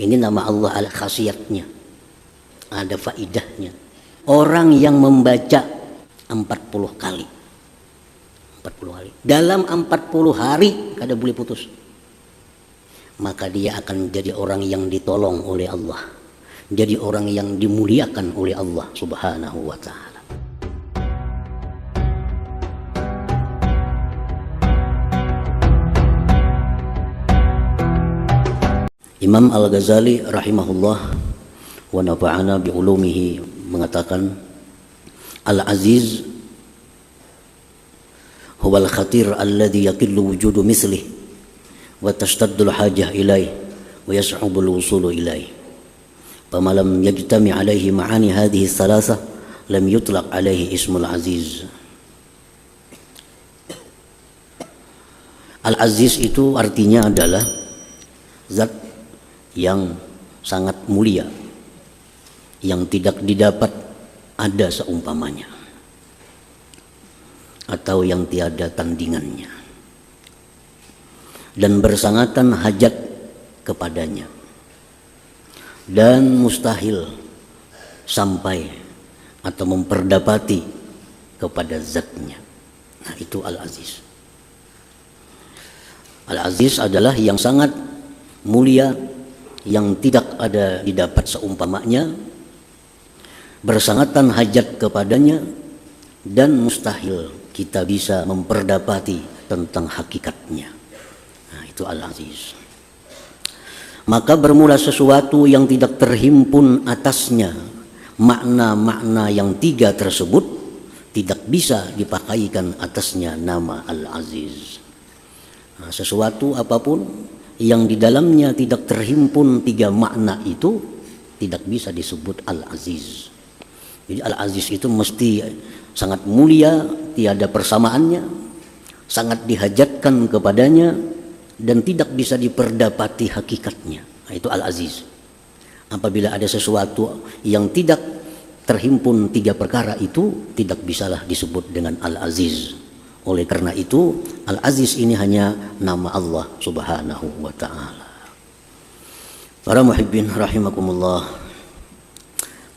Ini nama Allah, ada khasiatnya, ada faidahnya. Orang yang membaca 40 kali, 40 kali dalam 40 hari kada boleh putus, maka dia akan jadi orang yang ditolong oleh Allah, jadi orang yang dimuliakan oleh Allah Subhanahu wa ta'ala. Imam Al-Ghazali rahimahullah wa nafa'ana bi'ulumihi mengatakan, Al-Aziz huwal khatir alladhi yaqillu wujudu mislih wa tashtaddu al-hajah ilaih wa yas'ubu al-wusulu ilaih. Fama lam yajtami alaihi ma'ani hadhihi thalatha lam yutlaq alaihi ismul aziz. Al-Aziz itu artinya adalah zat yang sangat mulia, yang tidak didapat ada seumpamanya, atau yang tiada tandingannya, dan bersangatan hajat kepadanya, dan mustahil sampai atau memperdapati kepada zatnya. Nah, itu Al-Aziz. Al-Aziz adalah yang sangat mulia, yang tidak ada didapat seumpamanya, bersangatan hajat kepadanya, dan mustahil kita bisa memperdapati tentang hakikatnya. Nah, itu Al-Aziz. Maka bermula sesuatu yang tidak terhimpun atasnya makna-makna yang tiga tersebut, tidak bisa dipakaikan atasnya nama Al-Aziz. Nah, sesuatu apapun yang di dalamnya tidak terhimpun tiga makna itu tidak bisa disebut Al-Aziz. Jadi Al-Aziz itu mesti sangat mulia, tiada persamaannya, sangat dihajatkan kepadanya, dan tidak bisa diperdapati hakikatnya. Nah, itu Al-Aziz. Apabila ada sesuatu yang tidak terhimpun tiga perkara itu, tidak bisalah disebut dengan Al-Aziz. Oleh karena itu, Al-Aziz ini hanya nama Allah Subhanahu wa ta'ala. Para muhibbin rahimakumullah,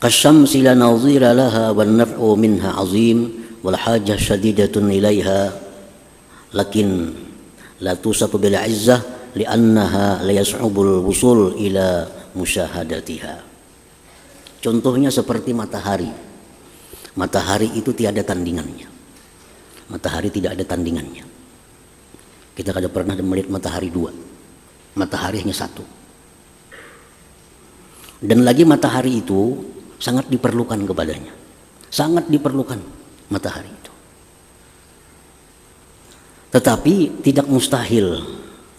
kasyamsi la nazira laha wan naf'u minha azim wal hajah syadidatun ilaiha lakin la tusafu bil izzah li'annaha la yas'ubul wusul ila musyahadatiha. Contohnya seperti matahari. Matahari itu tiada tandingannya. Matahari tidak ada tandingannya. Kita kada pernah melihat matahari dua. Matahari hanya satu. Dan lagi matahari itu sangat diperlukan kepadanya. Sangat diperlukan matahari itu. Tetapi tidak mustahil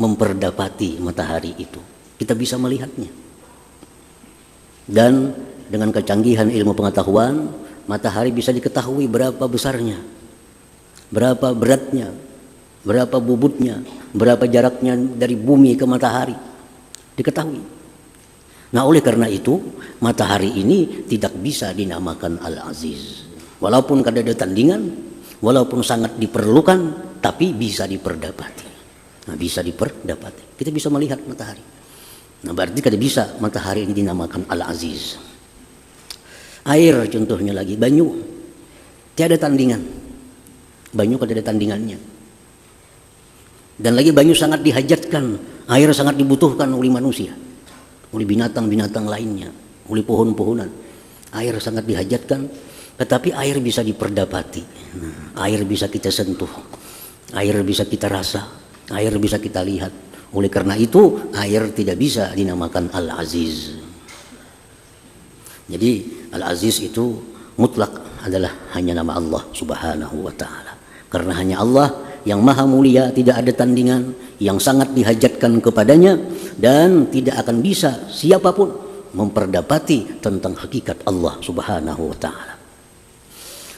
memperdapati matahari itu. Kita bisa melihatnya. Dan dengan kecanggihan ilmu pengetahuan, matahari bisa diketahui berapa besarnya, berapa beratnya, berapa bobotnya, berapa jaraknya dari bumi ke matahari, diketahui. Nah, oleh karena itu matahari ini tidak bisa dinamakan Al-Aziz. Walaupun kada ada tandingan, walaupun sangat diperlukan, tapi bisa diperdapati. Nah, bisa diperdapati. Kita bisa melihat matahari. Nah, berarti kada bisa matahari ini dinamakan Al-Aziz. Air contohnya lagi, banyu. Tiada tandingan. Banyu kada ada tandingannya. Dan lagi banyu sangat dihajatkan, air sangat dibutuhkan oleh manusia, oleh binatang-binatang lainnya, oleh pohon-pohonan. Air sangat dihajatkan, tetapi air bisa diperdapati. Nah, air bisa kita sentuh, air bisa kita rasa, air bisa kita lihat. Oleh karena itu, air tidak bisa dinamakan Al-Aziz. Jadi Al-Aziz itu mutlak adalah hanya nama Allah Subhanahu wa ta'ala. Karena hanya Allah yang maha mulia, tidak ada tandingan, yang sangat dihajatkan kepadanya, dan tidak akan bisa siapapun memperdapati tentang hakikat Allah Subhanahu wa ta'ala.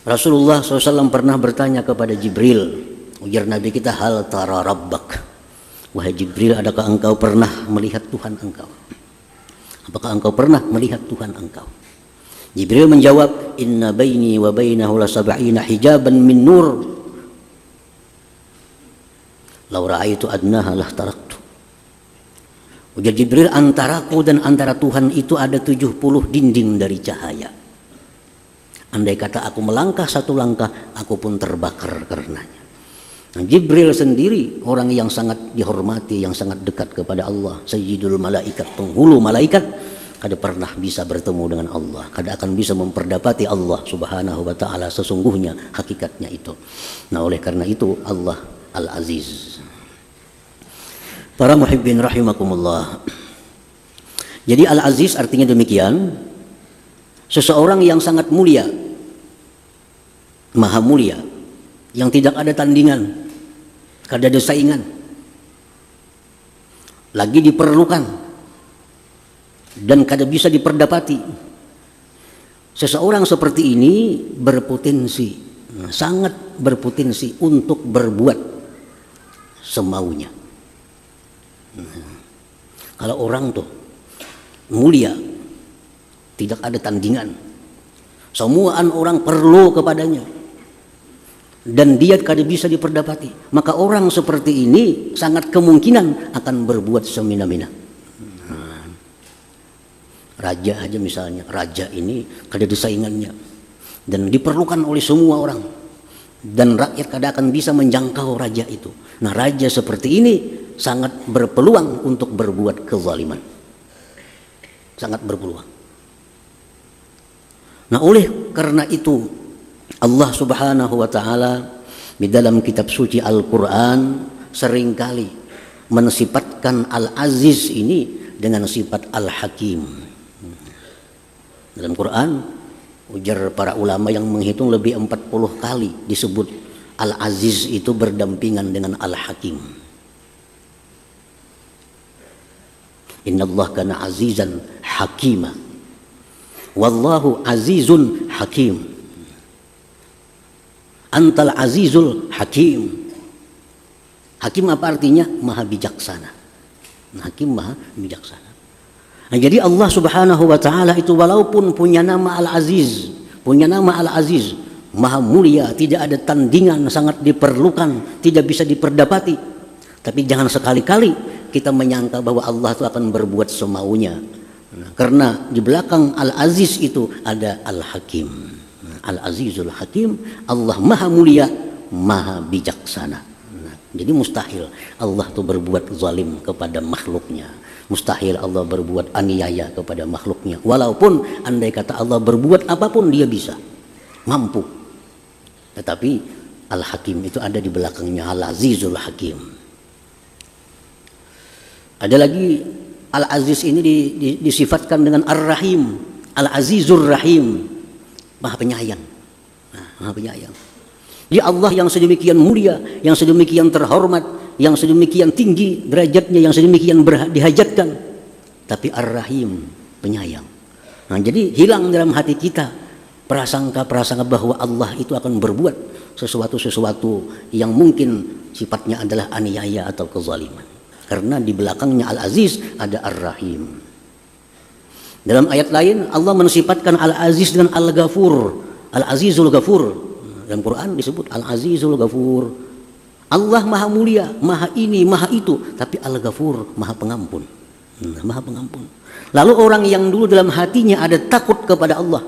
Rasulullah SAW pernah bertanya kepada Jibril, ujar Nabi kita, hal tara rabbak, wahai Jibril, adakah engkau pernah melihat Tuhan engkau? Apakah engkau pernah melihat Tuhan engkau? Jibril menjawab, inna baini wa bainahu la sab'ina hijaban min nur, law ra'aitu adnaha lah taraktu Ujar Jibril, antaraku dan antara Tuhan itu ada 70 dinding dari cahaya. Andai kata aku melangkah satu langkah, aku pun terbakar karenanya. Nah, Jibril sendiri orang yang sangat dihormati, yang sangat dekat kepada Allah, Sayyidul Malaikat, penghulu malaikat, kada pernah bisa bertemu dengan Allah, kada akan bisa memperdapati Allah Subhanahu wa taala sesungguhnya hakikatnya itu. Nah, oleh karena itu Allah Al-Aziz. Para muhibbin rahimakumullah. Jadi Al-Aziz artinya demikian, seseorang yang sangat mulia, maha mulia, yang tidak ada tandingan, kada ada saingan, lagi diperlukan dan kada bisa diperdapati. Seseorang seperti ini berpotensi, sangat berpotensi untuk berbuat semaunya. Kalau orang tuh mulia, tidak ada tandingan, semuaan orang perlu kepadanya, dan dia kada bisa diperdapati, maka orang seperti ini sangat kemungkinan akan berbuat semena-mena. Raja aja misalnya, raja ini kada ada saingannya dan diperlukan oleh semua orang, dan rakyat kada akan bisa menjangkau raja itu. Nah, raja seperti ini sangat berpeluang untuk berbuat kezaliman, sangat berpeluang. Nah, oleh karena itu Allah Subhanahu wa taala di dalam kitab suci Al-Qur'an seringkali mensifatkan Al-Aziz ini dengan sifat Al-Hakim. Dalam Quran, ujar para ulama yang menghitung lebih 40 kali disebut Al-Aziz itu berdampingan dengan Al-Hakim. Innallaha kana azizan hakima. Wallahu azizun hakim. Antal azizul hakim. Hakim apa artinya? Maha bijaksana. Hakim maha bijaksana. Nah, jadi Allah Subhanahu wa taala itu walaupun punya nama Al-Aziz, punya nama Al-Aziz, maha mulia, tidak ada tandingan, sangat diperlukan, tidak bisa diperdapati. Tapi jangan sekali-kali kita menyangka bahwa Allah itu akan berbuat semaunya. Nah, karena di belakang Al-Aziz itu ada Al-Hakim. Al-Azizul Hakim, Allah maha mulia, maha bijaksana. Nah, jadi mustahil Allah itu berbuat zalim kepada makhluknya. Mustahil Allah berbuat aniaya kepada makhluknya. Walaupun andai kata Allah berbuat apapun, dia bisa, mampu. Tetapi Al-Hakim itu ada di belakangnya, Al-Azizul Hakim. Ada lagi Al-Aziz ini disifatkan dengan Ar-Rahim, Al-Azizur Rahim, maha penyayang. Nah, maha penyayang. Jadi Allah yang sedemikian mulia, yang sedemikian terhormat, yang sedemikian tinggi derajatnya, yang sedemikian dihajatkan, tapi Ar-Rahim, penyayang. Nah, jadi hilang dalam hati kita prasangka-prasangka bahwa Allah itu akan berbuat sesuatu yang mungkin sifatnya adalah aniaya atau kezaliman. Karena di belakangnya Al-Aziz ada Ar-Rahim. Dalam ayat lain Allah mensifatkan Al-Aziz dengan Al-Ghafur, Al-Azizul Ghafur. Dalam Quran disebut Al-Azizul Ghafur. Allah maha mulia, maha ini, maha itu, tapi Al-Ghafur, maha pengampun. Maha pengampun. Lalu orang yang dulu dalam hatinya ada takut kepada Allah,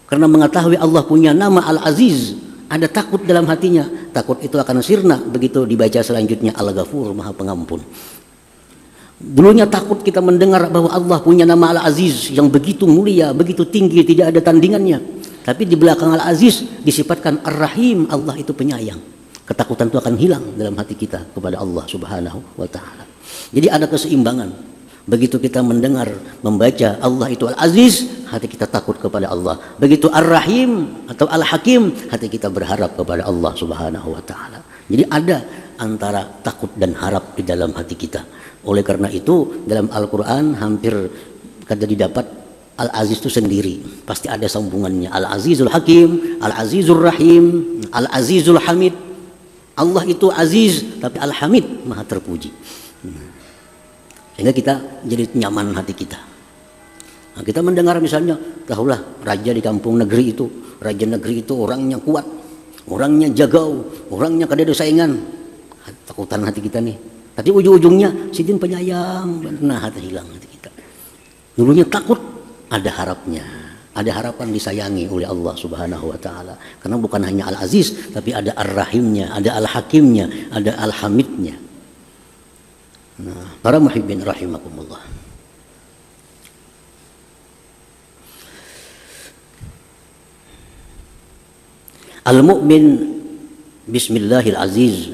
karena mengetahui Allah punya nama Al-Aziz, ada takut dalam hatinya, takut itu akan sirna begitu dibaca selanjutnya Al-Ghafur, maha pengampun. Dulunya takut kita mendengar bahwa Allah punya nama Al-Aziz yang begitu mulia, begitu tinggi, tidak ada tandingannya. Tapi di belakang Al-Aziz disifatkan Ar-Rahim, Allah itu penyayang. Ketakutan itu akan hilang dalam hati kita kepada Allah Subhanahu wa taala. Jadi ada keseimbangan. Begitu kita mendengar, membaca Allah itu Al-Aziz, hati kita takut kepada Allah. Begitu Ar-Rahim atau Al-Hakim, hati kita berharap kepada Allah Subhanahu wa taala. Jadi ada antara takut dan harap di dalam hati kita. Oleh karena itu dalam Al-Quran hampir kada didapat Al-Aziz itu sendiri, pasti ada sambungannya. Al-Azizul Hakim, Al-Azizul Rahim, Al-Azizul Hamid. Allah itu Aziz, tapi Al-Hamid, maha terpuji. Sehingga kita jadi nyaman hati kita. Nah, kita mendengar misalnya, tahulah raja di kampung negeri itu, raja negeri itu orangnya kuat, orangnya jagau, orangnya kada ada saingan. Takutan hati kita nih. Tapi ujung-ujungnya Sidin penyayang, nah hati hilang hati kita. Dulunya takut, ada harapnya. Ada harapan disayangi oleh Allah Subhanahu wa taala. Karena bukan hanya Al-Aziz, tapi ada Ar-Rahimnya, ada Al-Hakimnya, ada Al-Hamidnya. Nah, para muhibbin rahimakumullah. Al-mu'min bismillahil aziz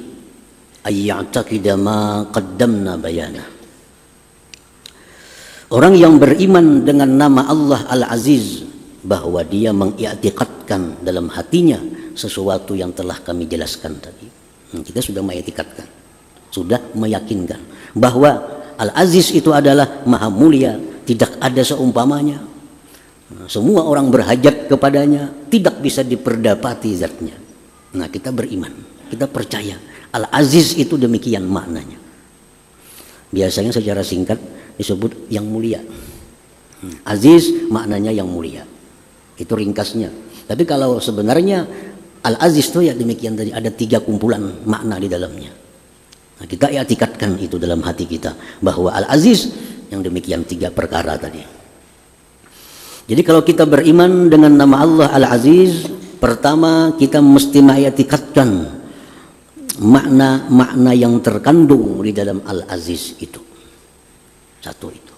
ay ya'taqida ma qaddamna bayana. Orang yang beriman dengan nama Allah Al-Aziz, bahwa dia mengiktikadkan dalam hatinya sesuatu yang telah kami jelaskan tadi. Kita sudah mengiktikadkan, sudah meyakinkan bahwa Al-Aziz itu adalah maha mulia, tidak ada seumpamanya. Semua orang berhajat kepadanya, tidak bisa diperdapati zatnya. Nah, kita beriman, kita percaya Al-Aziz itu demikian maknanya. Biasanya secara singkat disebut yang mulia. Aziz maknanya yang mulia, itu ringkasnya. Tapi kalau sebenarnya Al-Aziz itu ya demikian tadi, ada 3 kumpulan makna di dalamnya. Nah, kita i'tikadkan itu dalam hati kita bahwa Al-Aziz yang demikian 3 perkara tadi. Jadi kalau kita beriman dengan nama Allah Al-Aziz, pertama kita mesti mengiktikadkan makna-makna yang terkandung di dalam Al-Aziz itu. Satu itu.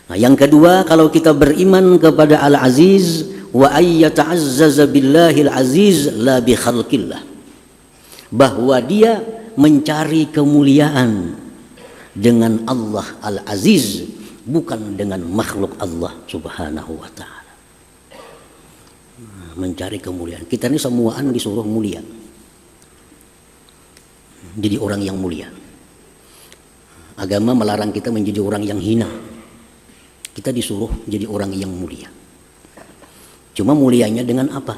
Nah, yang kedua, kalau kita beriman kepada Al-Aziz, wa ayyata'azzaza billahil aziz la bi khalqillah, bahwa dia mencari kemuliaan dengan Allah Al-Aziz, bukan dengan makhluk Allah Subhanahu wa ta'ala. Mencari kemuliaan. Kita ini semuaan disuruh mulia, jadi orang yang mulia. Agama melarang kita menjadi orang yang hina. Kita disuruh jadi orang yang mulia. Cuma mulianya dengan apa?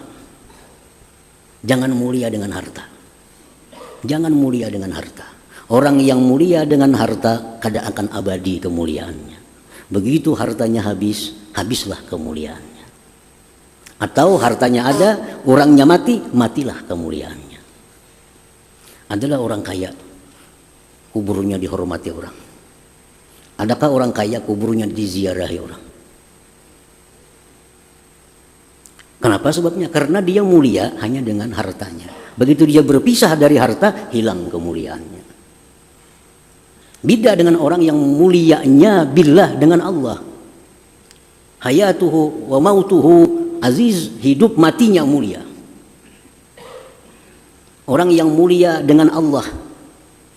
Jangan mulia dengan harta. Jangan mulia dengan harta. Orang yang mulia dengan harta kada akan abadi kemuliaannya. Begitu hartanya habis, habislah kemuliaannya. Atau hartanya ada, orangnya mati, matilah kemuliaannya. Adalah orang kaya, kuburnya dihormati orang. Adakah orang kaya kuburnya diziarahi orang? Kenapa sebabnya? Karena dia mulia hanya dengan hartanya. Begitu dia berpisah dari harta, hilang kemuliaannya. Beda dengan orang yang mulianya billah dengan Allah. Hayatuhu wa mautuhu aziz, hidup matinya mulia. Orang yang mulia dengan Allah.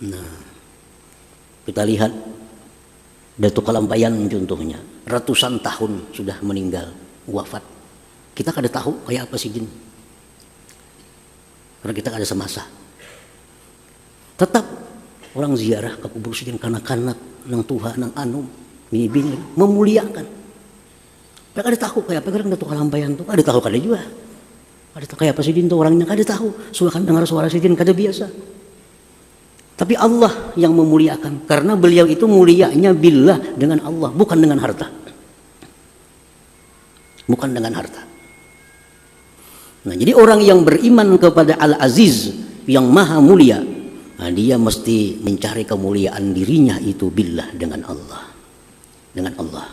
Nah, kita lihat Datuk Kalampayan contohnya, ratusan tahun sudah meninggal, wafat. Kita kada tahu kayak apa Sidin, karena kita kada semasa. Tetap orang ziarah ke kubur Sidin, kanak-kanak, nang tuha, nang anum, bini-bini memuliakan. Mereka kada tahu kayak apa, karena Datuk Kalampayan tuh kada tahu, kada juga. Kada tahu kayak apa Sidin tuh orangnya, kada tahu. Suara dengar suara Sidin kada biasa. Tapi Allah yang memuliakan, karena beliau itu mulianya billah dengan Allah, bukan dengan harta. Bukan dengan harta. Nah, jadi orang yang beriman kepada Al-Aziz yang maha mulia, nah, dia mesti mencari kemuliaan dirinya itu billah dengan Allah. Dengan Allah.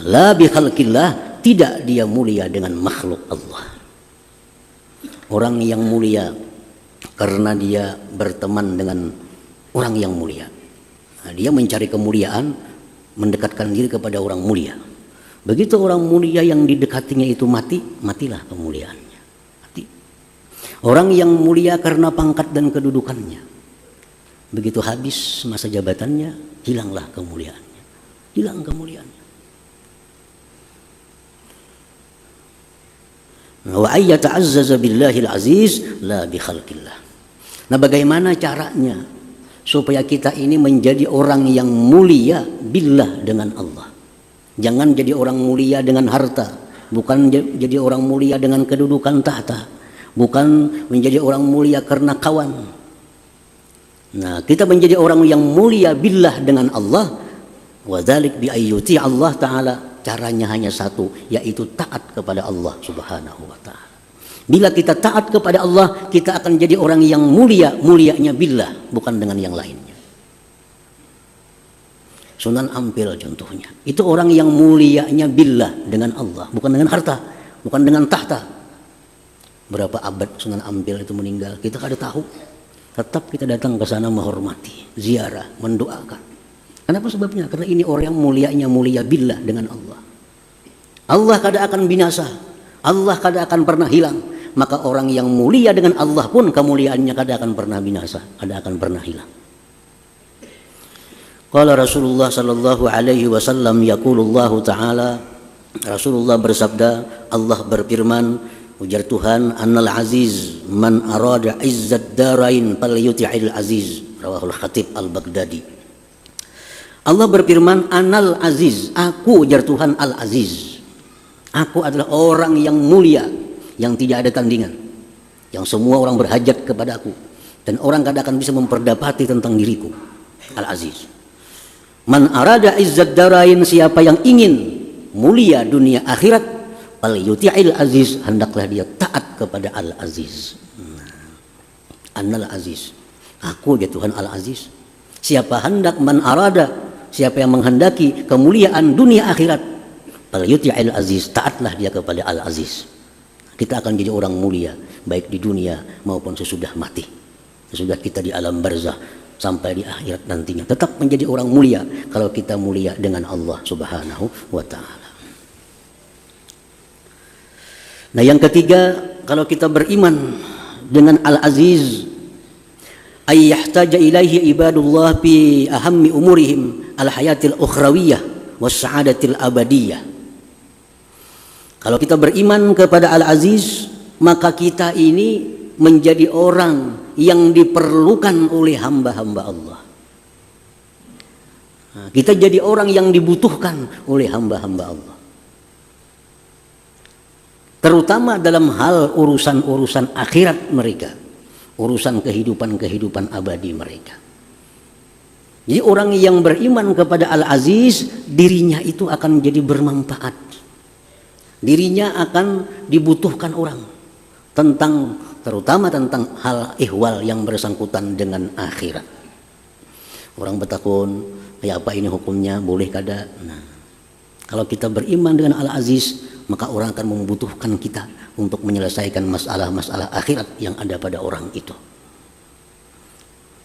La bi khalqillah, tidak dia mulia dengan makhluk Allah. Orang yang mulia karena dia berteman dengan orang yang mulia. Nah, dia mencari kemuliaan, mendekatkan diri kepada orang mulia. Begitu orang mulia yang didekatinya itu mati, matilah kemuliaannya. Mati. Orang yang mulia karena pangkat dan kedudukannya, begitu habis masa jabatannya, hilanglah kemuliaannya. Hilang kemuliaannya. Wa ayyata'azzaza billahil aziz la bi khalqillah. Nah, bagaimana caranya supaya kita ini menjadi orang yang mulia billah dengan Allah? Jangan jadi orang mulia dengan harta, bukan jadi orang mulia dengan kedudukan tahta, bukan menjadi orang mulia karena kawan. Nah, kita menjadi orang yang mulia billah dengan Allah, wa dzalik bi ayyuti Allah taala. Caranya hanya satu, yaitu taat kepada Allah Subhanahu wa ta'ala. Bila kita taat kepada Allah, kita akan jadi orang yang mulia, mulianya billah, bukan dengan yang lainnya. Sunan Ampel contohnya, itu orang yang mulianya billah dengan Allah, bukan dengan harta, bukan dengan tahta. Berapa abad Sunan Ampel itu meninggal, kita kada tahu. Tetap kita datang ke sana menghormati, ziarah, mendoakan. Kenapa sebabnya? Karena ini orang yang mulianya mulia billah dengan Allah. Allah kada akan binasa, Allah kada akan pernah hilang. Maka orang yang mulia dengan Allah pun kemuliaannya kada akan pernah binasa, kada akan pernah hilang. Qala Rasulullah sallallahu alaihi wasallam, yaqulullahu ta'ala, Rasulullah bersabda, Allah berfirman, ujar Tuhan, Annal Aziz man arada izzat darain falyuti'il aziz, rawahul Khatib Al-Baghdadi. Allah berfirman, Annal Aziz, aku ujar Tuhan Al-Aziz. Aku adalah orang yang mulia, yang tidak ada tandingan, yang semua orang berhajat kepada aku, dan orang kada akan bisa memperdapati tentang diriku. Al-Aziz. Man arada izzat darain, siapa yang ingin mulia dunia akhirat, fal yuti'il aziz, hendaklah dia taat kepada Al-Aziz. Annal Aziz, aku ya Tuhan Al-Aziz. Siapa hendak, man arada, siapa yang menghendaki kemuliaan dunia akhirat, fal yuti'il aziz, taatlah dia kepada Al-Aziz. Kita akan jadi orang mulia baik di dunia maupun sesudah mati, sesudah kita di alam barzah sampai di akhirat nantinya, tetap menjadi orang mulia kalau kita mulia dengan Allah Subhanahu wa ta'ala. Nah, yang ketiga, kalau kita beriman dengan Al-Aziz, ay yahtaja ilaihi ibadullah fi ahammi umurihim al-hayatil ukhrawiyah was sa'adatil abadiyah. Kalau kita beriman kepada Al-Aziz, maka kita ini menjadi orang yang diperlukan oleh hamba-hamba Allah. Nah, kita jadi orang yang dibutuhkan oleh hamba-hamba Allah, terutama dalam hal urusan-urusan akhirat mereka, urusan kehidupan-kehidupan abadi mereka. Jadi orang yang beriman kepada Al-Aziz, dirinya itu akan menjadi bermanfaat. Dirinya akan dibutuhkan orang terutama tentang hal ihwal yang bersangkutan dengan akhirat. Orang bertakun, ya apa ini hukumnya, boleh kada? Nah, kalau kita beriman dengan Al-Aziz, maka orang akan membutuhkan kita untuk menyelesaikan masalah-masalah akhirat yang ada pada orang itu.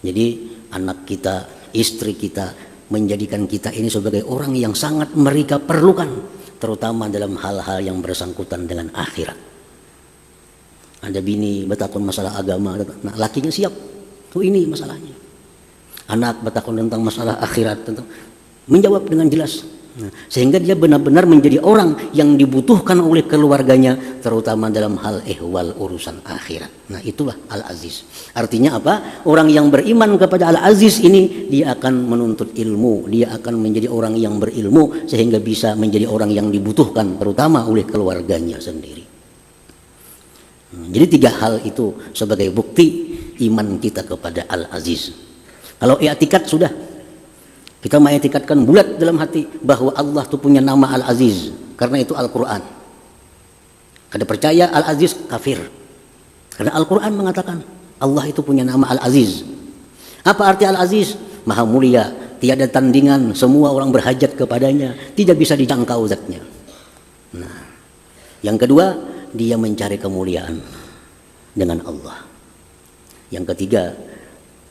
Jadi anak kita, istri kita, menjadikan kita ini sebagai orang yang sangat mereka perlukan, terutama dalam hal-hal yang bersangkutan dengan akhirat. Ada bini bertakun masalah agama, nah, lakinya siap, tuh ini masalahnya. Anak bertakun tentang masalah akhirat, tentang menjawab dengan jelas. Nah, sehingga dia benar-benar menjadi orang yang dibutuhkan oleh keluarganya, terutama dalam hal ihwal urusan akhirat. Nah, itulah Al-Aziz. Artinya apa? Orang yang beriman kepada Al-Aziz ini, dia akan menuntut ilmu, dia akan menjadi orang yang berilmu, sehingga bisa menjadi orang yang dibutuhkan, terutama oleh keluarganya sendiri. Jadi tiga hal itu sebagai bukti iman kita kepada Al-Aziz. Kalau i'tikad sudah, kita mengiktikadkan bulat dalam hati bahwa Allah itu punya nama Al-Aziz, karena itu Al-Quran. Kada percaya Al-Aziz, kafir. Karena Al-Quran mengatakan Allah itu punya nama Al-Aziz. Apa arti Al-Aziz? Maha mulia, tiada tandingan, semua orang berhajat kepadanya, tidak bisa dijangkau zatnya. Nah, yang kedua, dia mencari kemuliaan dengan Allah. Yang ketiga,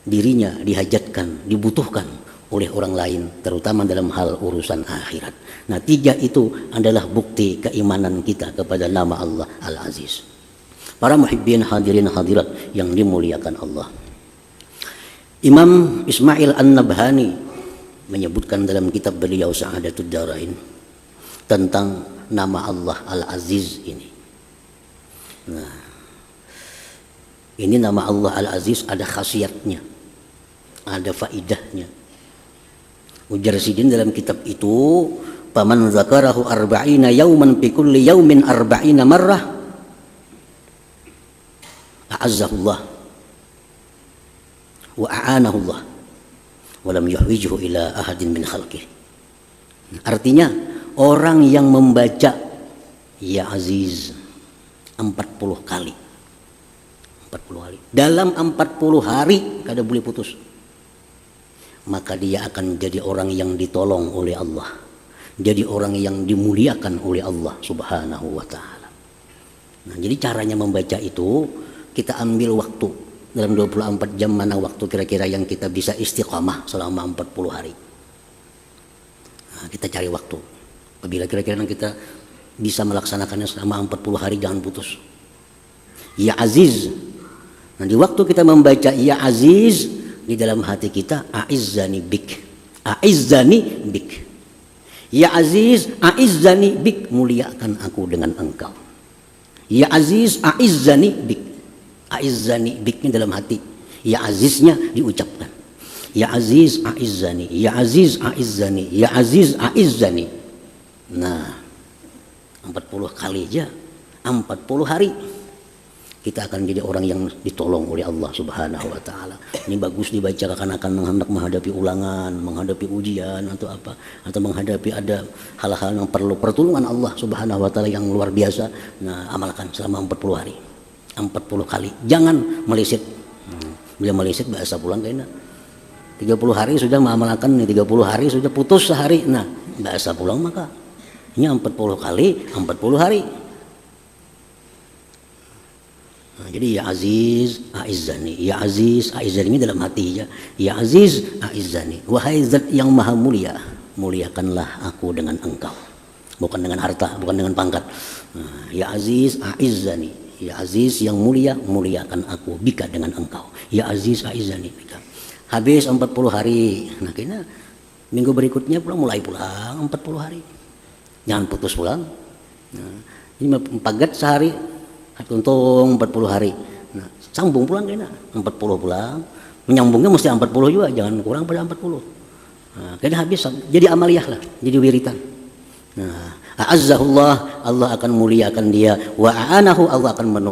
dirinya dihajatkan, dibutuhkan oleh orang lain, terutama dalam hal urusan akhirat. Nah, tiga itu adalah bukti keimanan kita kepada nama Allah Al-Aziz. Para muhibbin hadirin hadirat yang dimuliakan Allah, Imam Ismail An-Nabhani menyebutkan dalam kitab beliau Sa'adatud Darain tentang nama Allah Al-Aziz ini. Nah, ini nama Allah Al-Aziz ada khasiatnya, ada faidahnya. Ujar Sidin dalam kitab itu, "Faman zakarahu arba'ina yauman fi kulli yaumin arba'ina marrah a'azzahullah wa a'anahullah wa lam yuhwijhu ila ahadin min khalqih." Artinya, orang yang membaca Ya Aziz 40 kali 40 hari. Dalam 40 hari kada boleh putus. Maka dia akan jadi orang yang ditolong oleh Allah. Jadi orang yang dimuliakan oleh Allah Subhanahu wa taala. Nah, jadi caranya membaca itu kita ambil waktu dalam 24 jam, mana waktu kira-kira yang kita bisa istiqamah selama 40 hari. Nah, kita cari waktu. Apabila kira-kira kita bisa melaksanakannya selama 40 hari, jangan putus. Ya Aziz. Nah, di waktu kita membaca Ya Aziz, di dalam hati kita, a'izzani bik, a'izzani bik. Ya Aziz, a'izzani bik, muliakan aku dengan engkau. Ya Aziz, a'izzani bik, a'izzani biknya dalam hati. Ya Aziznya diucapkan. Ya Aziz, a'izzani, ya Aziz, a'izzani, ya Aziz, a'izzani. Nah, 40 kali aja, 40 hari. Kita akan jadi orang yang ditolong oleh Allah Subhanahu wa taala. Ini bagus dibaca kanak-kanak hendak menghadapi ulangan, menghadapi ujian atau apa, atau menghadapi ada hal-hal yang perlu pertolongan Allah Subhanahu wa taala yang luar biasa. Nah, amalkan selama 40 hari. 40 kali. Jangan meleset. Bila meleset bahasa pulang kayaknya. 30 hari sudah mengamalkan nih, 30 hari sudah putus sehari. Nah, bahasa pulang maka ini 40 kali, 40 hari. Nah, jadi ya Aziz a'izzani, ya Aziz a'izzani, ini dalam hati ya. Ya Aziz a'izzani, wahai zat yang maha mulia, muliakanlah aku dengan engkau, bukan dengan harta, bukan dengan pangkat. Nah, ya Aziz a'izzani, ya Aziz yang mulia, muliakan aku bika dengan engkau. Ya Aziz a'izzani bika. Habis 40 hari. Nah, kayaknya minggu berikutnya mulai pulang 40 hari. Jangan putus pulang. Nah, ini pagat sehari, untung 40 hari. Nah, sambung pulang kayaknya 40 pulang. Menyambungnya mesti 40 juga, jangan kurang pada 40. Nah, kayaknya habis jadi amaliyah lah, jadi wiritan. Nah, a'azzahullah, Allah akan muliakan dia, wa a'anahu, Allah akan